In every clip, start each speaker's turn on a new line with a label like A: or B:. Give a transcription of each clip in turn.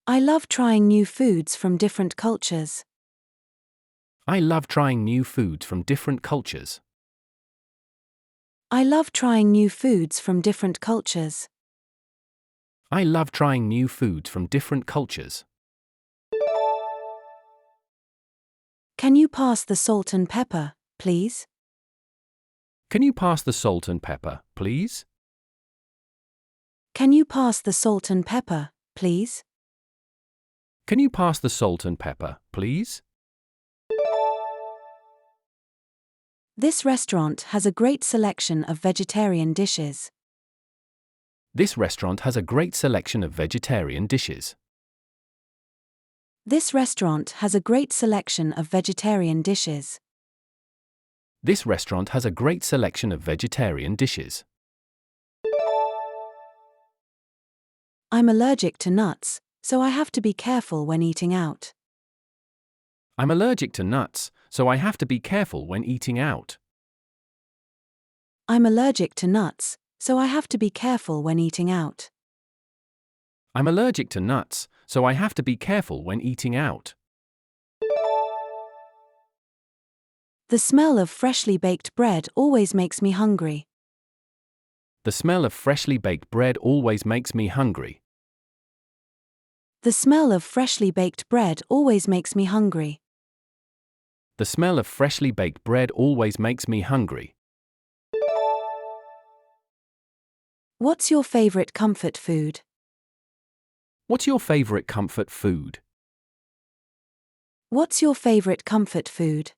A: I love trying new foods from different cultures.
B: I love trying new foods from different cultures.
A: I love trying new foods from different cultures.
B: I love trying new foods from different cultures.
A: Can you pass the salt and pepper, please?
B: Can you pass the salt and pepper, please?
A: Can you pass the salt and pepper, please?
B: Can you pass the salt and pepper, please?
A: This restaurant has a great selection of vegetarian dishes.
B: This restaurant has a great selection of vegetarian dishes.
A: This restaurant has a great selection of vegetarian dishes.
B: This restaurant has a great selection of vegetarian dishes.
A: I'm allergic to nuts, so I have to be careful when eating out.
B: I'm allergic to nuts, so I have to be careful when eating out.
A: I'm allergic to nuts, so I have to be careful when eating out.
B: I'm allergic to nuts, so I have to be careful when eating out.
A: The smell of freshly baked bread always makes me hungry.
B: The smell of freshly baked bread always makes me hungry.
A: The smell of freshly baked bread always makes me hungry.
B: The smell of freshly baked bread always makes me hungry.
A: What's your favorite comfort food?
B: What's your favorite comfort food?
A: What's your favorite comfort food?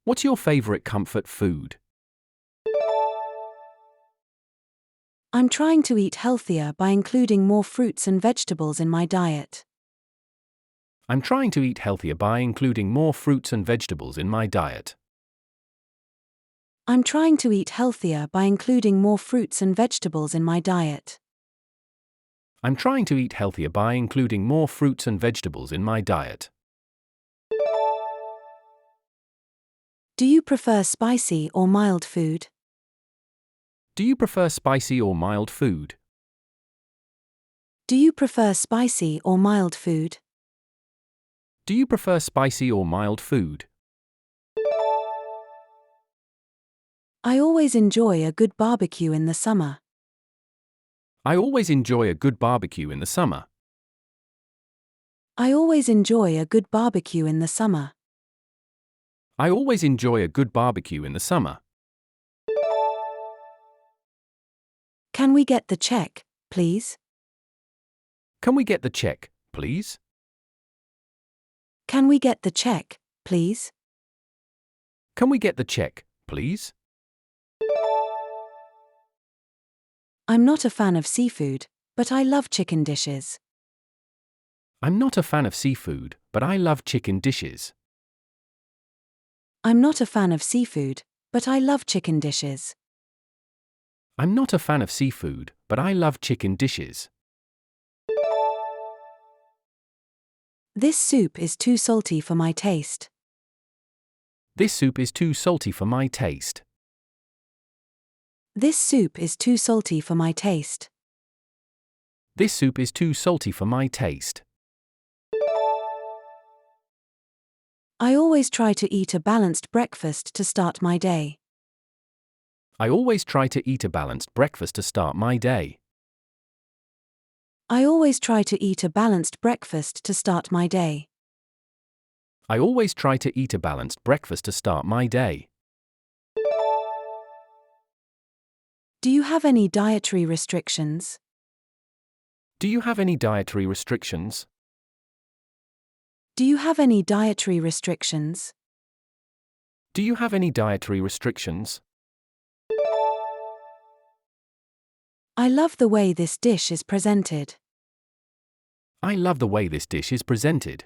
B: What's your favorite comfort food?
A: I'm trying to eat healthier by including more fruits and vegetables in my diet.
B: I'm trying to eat healthier by including more fruits and vegetables in my diet.
A: I'm trying to eat healthier by including more fruits and vegetables in my diet.
B: I'm trying to eat healthier by including more fruits and vegetables in my diet.
A: Do you prefer spicy or mild food?
B: Do you prefer spicy or mild food?
A: Do you prefer spicy or mild food?
B: Do you prefer spicy or mild food?
A: I always enjoy a good barbecue in the summer.
B: I always enjoy a good barbecue in the summer.
A: I always enjoy a good barbecue in the summer.
B: I always enjoy a good barbecue in the summer.
A: Can we get the check, please?
B: Can we get the check, please?
A: Can we get the check, please?
B: Can we get the check, please?
A: I'm not a fan of seafood, but I love chicken dishes.
B: I'm not a fan of seafood, but I love chicken dishes.
A: I'm not a fan of seafood, but I love chicken dishes.
B: I'm not a fan of seafood, but I love chicken dishes.
A: This soup is too salty for my taste.
B: This soup is too salty for my taste.
A: This soup is too salty for my taste.
B: This soup is too salty for my taste.
A: I always try to eat a balanced breakfast to start my day.
B: I always try to eat a balanced breakfast to start my day.
A: I always try to eat a balanced breakfast to start my day.
B: I always try to eat a balanced breakfast to start my day.
A: Do you have any dietary restrictions?
B: Do you have any dietary restrictions?
A: Do you have any dietary restrictions?
B: Do you have any dietary restrictions?
A: I love the way this dish is presented.
B: I love the way this dish is presented.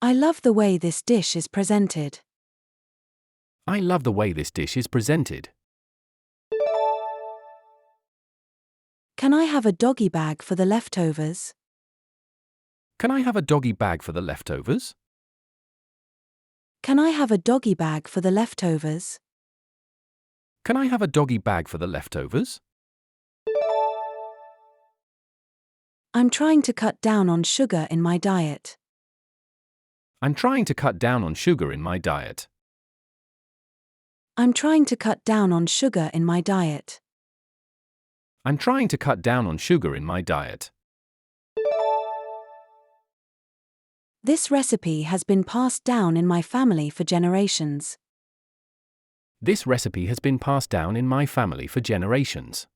A: I love the way this dish is presented.
B: I love the way this dish is presented.
A: Can I have a doggy bag for the leftovers?
B: Can I have a doggy bag for the leftovers?
A: Can I have a doggy bag for the leftovers?
B: Can I have a doggy bag for the leftovers?
A: I'm trying to cut down on sugar in my diet.
B: I'm trying to cut down on sugar in my diet.
A: I'm trying to cut down on sugar in my diet.
B: I'm trying to cut down on sugar in my diet.
A: This recipe has been passed down in my family for generations.
B: This recipe has been passed down in my family for generations.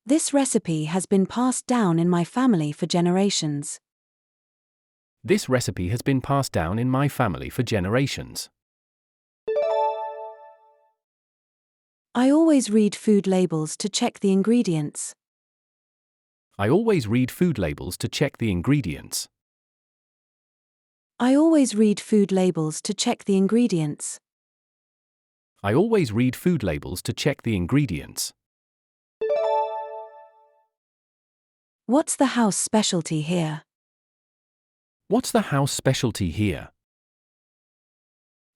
A: This recipe has been passed down in my family for generations.
B: This recipe has been passed down in my family for generations.
A: I always read food labels to check the ingredients.
B: I always read food labels to check the ingredients.
A: I always read food labels to check the ingredients.
B: I always read food labels to check the ingredients.
A: What's the house specialty here?
B: What's the house specialty here?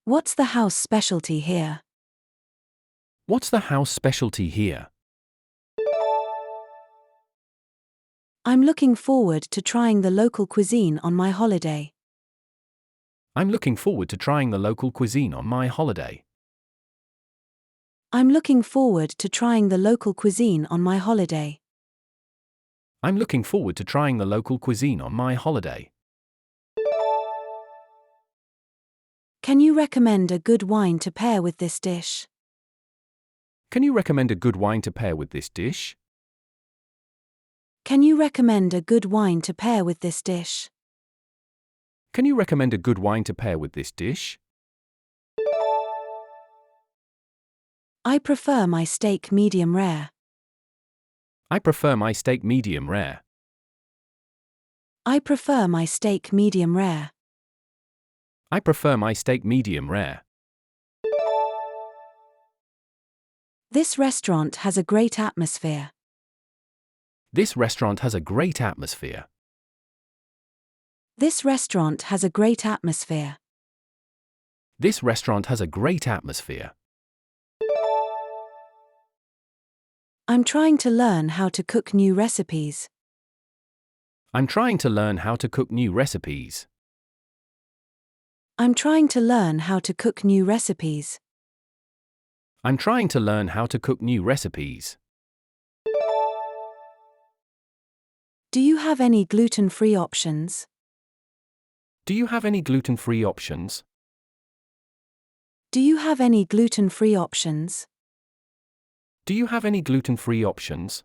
A: What's the house specialty here?
B: What's the house specialty here?
A: I'm looking forward to trying the local cuisine on my holiday.
B: I'm looking forward to trying the local cuisine on my holiday.
A: I'm looking forward to trying the local cuisine on my holiday.
B: I'm looking forward to trying the local cuisine on my holiday.
A: Can you recommend a good wine to pair with this dish?
B: Can you recommend a good wine to pair with this dish?
A: Can you recommend a good wine to pair with this dish?
B: Can you recommend a good wine to pair with this dish?
A: I prefer my steak medium rare.
B: I prefer my steak medium rare.
A: I prefer my steak medium rare.
B: I prefer my steak medium rare.
A: This restaurant has a great atmosphere.
B: This restaurant has a great atmosphere.
A: This restaurant has a great atmosphere.
B: This restaurant has a great atmosphere.
A: I'm trying to learn how to cook new recipes.
B: I'm trying to learn how to cook new recipes.
A: I'm trying to learn how to cook new recipes.
B: I'm trying to learn how to cook new recipes.
A: Do you have any gluten-free options?
B: Do you have any gluten-free options?
A: Do you have any gluten-free options?
B: Do you have any gluten-free options?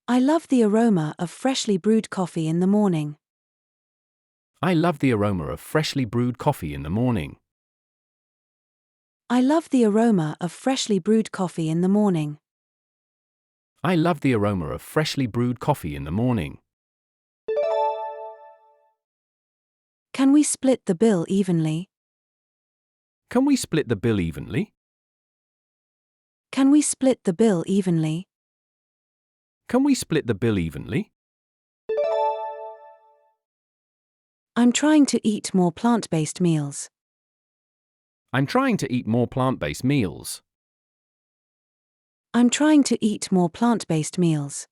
A: I love the aroma of freshly brewed coffee in the morning.
B: I love the aroma of freshly brewed coffee in the morning.
A: I love the aroma of freshly brewed coffee in the morning.
B: I love the aroma of freshly brewed coffee in the morning.
A: Can we split the bill evenly?
B: Can we split the bill evenly?
A: Can we split the bill evenly?
B: Can we split the bill evenly?
A: I'm trying to eat more plant-based meals.
B: I'm trying to eat more plant-based meals.
A: I'm trying to eat more plant-based meals.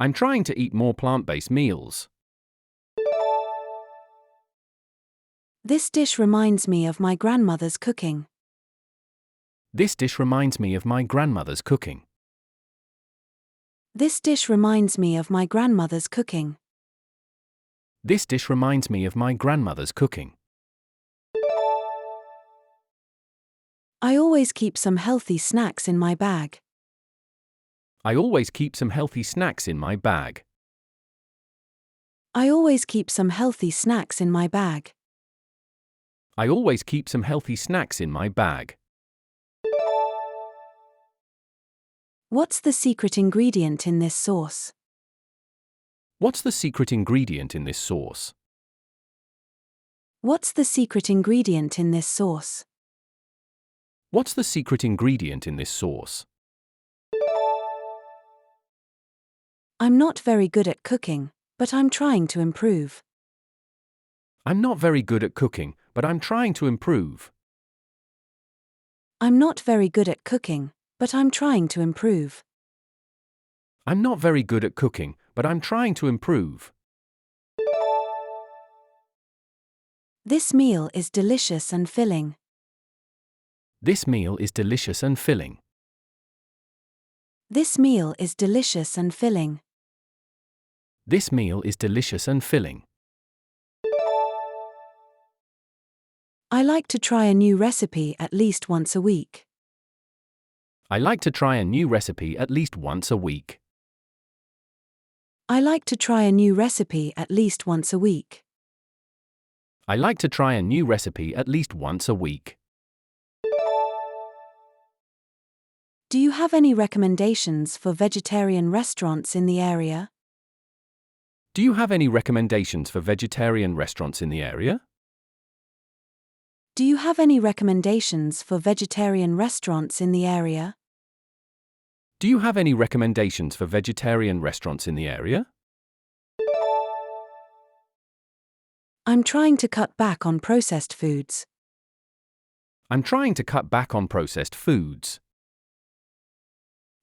B: I'm trying to eat more plant-based meals.
A: This dish reminds me of my grandmother's cooking.
B: This dish reminds me of my grandmother's cooking.
A: This dish reminds me of my grandmother's cooking.
B: This dish reminds me of my grandmother's cooking.
A: I always keep some healthy snacks in my bag.
B: I always keep some healthy snacks in my bag.
A: I always keep some healthy snacks in my bag.
B: I always keep some healthy snacks in my bag.
A: What's the secret ingredient in this sauce?
B: What's the secret ingredient in this sauce?
A: What's the secret ingredient in this sauce?
B: What's the secret ingredient in this sauce?
A: I'm not very good at cooking, but I'm trying to improve.
B: I'm not very good at cooking, but I'm trying to improve.
A: I'm not very good at cooking, but I'm trying to improve.
B: I'm not very good at cooking, but I'm trying to improve.
A: This meal is delicious and filling.
B: This meal is delicious and filling.
A: This meal is delicious and filling.
B: This meal is delicious and filling.
A: I like to try a new recipe at least once a week.
B: I like to try a new recipe at least once a week.
A: I like to try a new recipe at least once a week.
B: I like to try a new recipe at least once a week.
A: Do you have any recommendations for vegetarian restaurants in the area?
B: Do you have any recommendations for vegetarian restaurants in the area?
A: Do you have any recommendations for vegetarian restaurants in the area?
B: Do you have any recommendations for vegetarian restaurants in the area?
A: I'm trying to cut back on processed foods.
B: I'm trying to cut back on processed foods.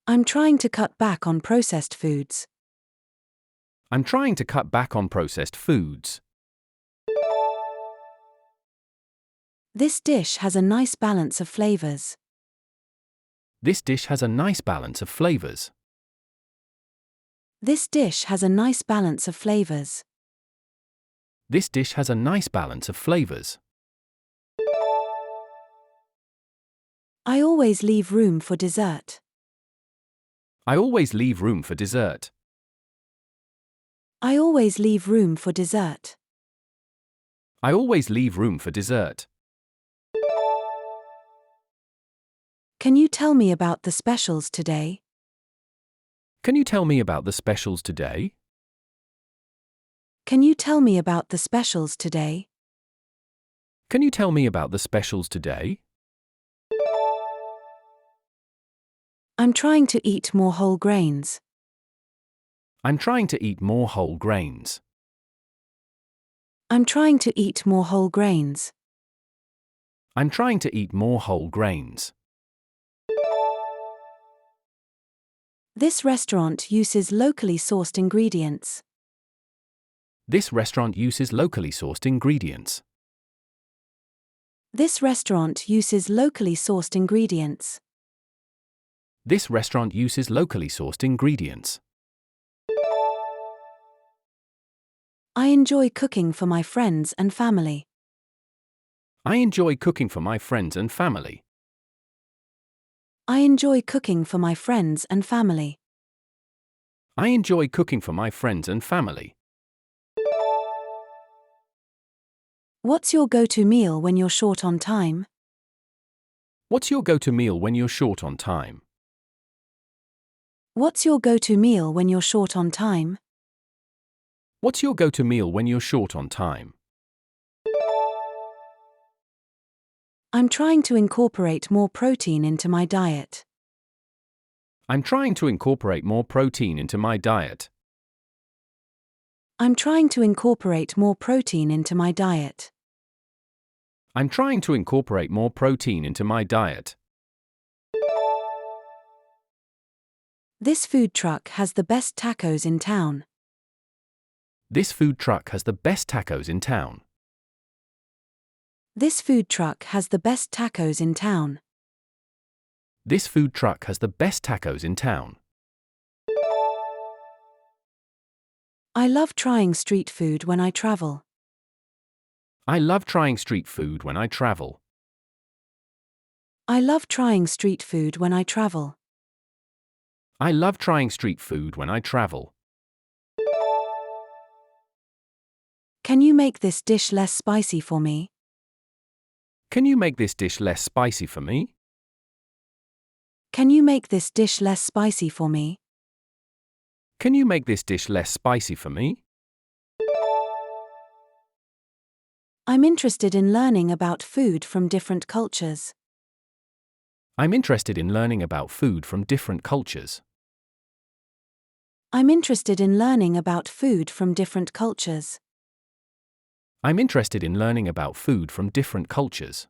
A: I'm trying to cut back on processed foods.
B: I'm trying to cut back on processed foods.
A: This dish has a nice balance of flavors.
B: This dish has a nice balance of flavors.
A: This dish has a nice balance of flavors.
B: This dish has a nice balance of flavors.
A: I always leave room for dessert.
B: I always leave room for dessert.
A: I always leave room for dessert.
B: I always leave room for dessert.
A: Can you tell me about the specials today?
B: Can you tell me about the specials today?
A: Can you tell me about the specials today?
B: Can you tell me about the specials today?
A: I'm trying to eat more whole grains.
B: I'm trying to eat more whole grains.
A: I'm trying to eat more whole grains.
B: I'm trying to eat more whole grains.
A: This restaurant uses locally sourced ingredients.
B: This restaurant uses locally sourced ingredients.
A: This restaurant uses locally sourced ingredients.
B: This restaurant uses locally sourced ingredients.
A: I enjoy cooking for my friends and family.
B: I enjoy cooking for my friends and family.
A: I enjoy cooking for my friends and family.
B: I enjoy cooking for my friends and family.
A: What's your go-to meal when you're short on time?
B: What's your go-to meal when you're short on time?
A: What's your go-to meal when you're short on time?
B: What's your go-to meal when you're short on time?
A: I'm trying to incorporate more protein into my diet.
B: I'm trying to incorporate more protein into my diet.
A: I'm trying to incorporate more protein into my diet.
B: I'm trying to incorporate more protein into my diet.
A: This food truck has the best tacos in town.
B: This food truck has the best tacos in town.
A: This food truck has the best tacos in town.
B: This food truck has the best tacos in town.
A: I love trying street food when I travel.
B: I love trying street food when I travel.
A: I love trying street food when I travel.
B: I love trying street food when I travel.
A: Can you make this dish less spicy for me?
B: Can you make this dish less spicy for me?
A: Can you make this dish less spicy for me?
B: Can you make this dish less spicy for me?
A: I'm interested in learning about food from different cultures.
B: I'm interested in learning about food from different cultures.
A: I'm interested in learning about food from different cultures.
B: I'm interested in learning about food from different cultures.